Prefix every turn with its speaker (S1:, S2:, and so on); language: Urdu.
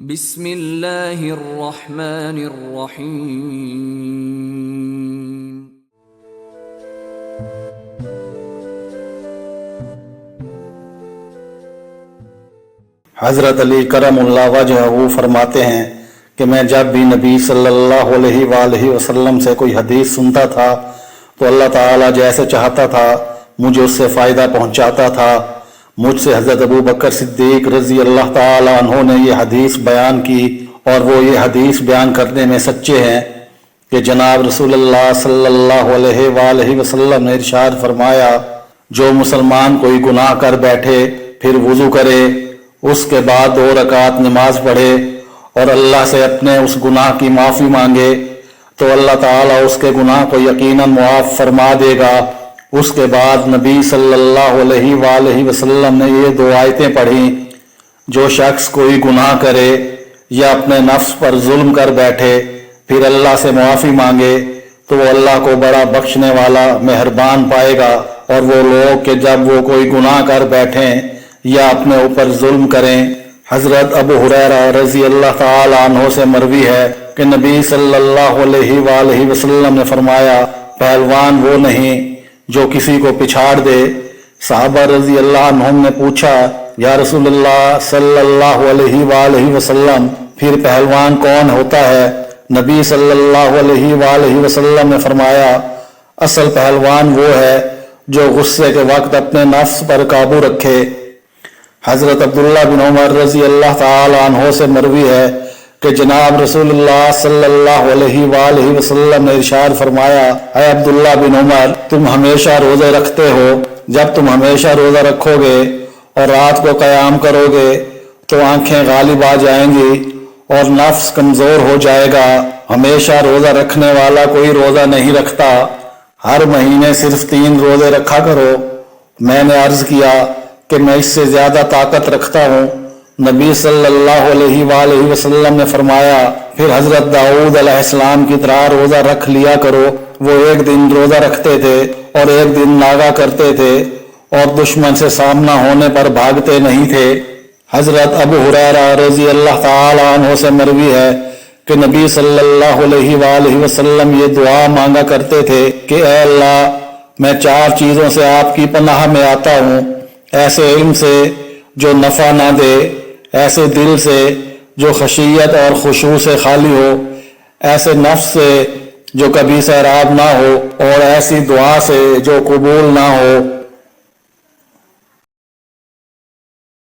S1: بسم اللہ الرحمن الرحیم۔
S2: حضرت علی کرم اللہ وجہہ فرماتے ہیں کہ میں جب بھی نبی صلی اللہ علیہ وآلہ وسلم سے کوئی حدیث سنتا تھا تو اللہ تعالیٰ جیسے چاہتا تھا مجھے اس سے فائدہ پہنچاتا تھا۔ مجھ سے حضرت ابو بکر صدیق رضی اللہ تعالیٰ عنہ نے یہ حدیث بیان کی، اور وہ یہ حدیث بیان کرنے میں سچے ہیں کہ جناب رسول اللہ صلی اللہ علیہ وآلہ وسلم نے ارشاد فرمایا، جو مسلمان کوئی گناہ کر بیٹھے پھر وضو کرے، اس کے بعد 2 رکعت نماز پڑھے اور اللہ سے اپنے اس گناہ کی معافی مانگے تو اللہ تعالیٰ اس کے گناہ کو یقیناً معاف فرما دے گا۔ اس کے بعد نبی صلی اللہ علیہ وآلہ وسلم نے یہ 2 آیتیں پڑھیں، جو شخص کوئی گناہ کرے یا اپنے نفس پر ظلم کر بیٹھے پھر اللہ سے معافی مانگے تو وہ اللہ کو بڑا بخشنے والا مہربان پائے گا، اور وہ لوگ کہ جب وہ کوئی گناہ کر بیٹھیں یا اپنے اوپر ظلم کریں۔ حضرت ابو ہریرہ رضی اللہ تعالی عنہ سے مروی ہے کہ نبی صلی اللہ علیہ وآلہ وسلم نے فرمایا، پہلوان وہ نہیں جو کسی کو پچھاڑ دے۔ صحابہ رضی اللہ عنہم نے پوچھا، یا رسول اللہ صلی اللہ علیہ وآلہ وسلم پھر پہلوان کون ہوتا ہے؟ نبی صلی اللہ علیہ وآلہ وسلم نے فرمایا، اصل پہلوان وہ ہے جو غصے کے وقت اپنے نفس پر قابو رکھے۔ حضرت عبداللہ بن عمر رضی اللہ تعالی عنہ سے مروی ہے کہ جناب رسول اللہ صلی اللہ علیہ وآلہ وسلم نے ارشاد فرمایا، اے عبداللہ بن عمر، تم ہمیشہ روزے رکھتے ہو، جب تم ہمیشہ روزہ رکھو گے اور رات کو قیام کرو گے تو آنکھیں غالب آ جائیں گی اور نفس کمزور ہو جائے گا۔ ہمیشہ روزہ رکھنے والا کوئی روزہ نہیں رکھتا، ہر مہینے صرف 3 روزے رکھا کرو۔ میں نے عرض کیا کہ میں اس سے زیادہ طاقت رکھتا ہوں۔ نبی صلی اللہ علیہ وآلہ وسلم نے فرمایا، پھر حضرت داؤد علیہ السلام کی طرح روزہ رکھ لیا کرو۔ وہ 1 دن روزہ رکھتے تھے اور 1 دن ناغہ کرتے تھے اور دشمن سے سامنا ہونے پر بھاگتے نہیں تھے۔ حضرت ابو ہریرہ رضی اللہ تعالی عنہ سے مروی ہے کہ نبی صلی اللہ علیہ وآلہ وسلم یہ دعا مانگا کرتے تھے کہ اے اللہ، میں 4 چیزوں سے آپ کی پناہ میں آتا ہوں، ایسے علم سے جو نفع نہ دے، ایسے دل سے جو خشیت اور خشوع سے خالی ہو، ایسے نفس سے جو کبھی سیراب نہ ہو، اور ایسی دعا سے جو قبول نہ ہو۔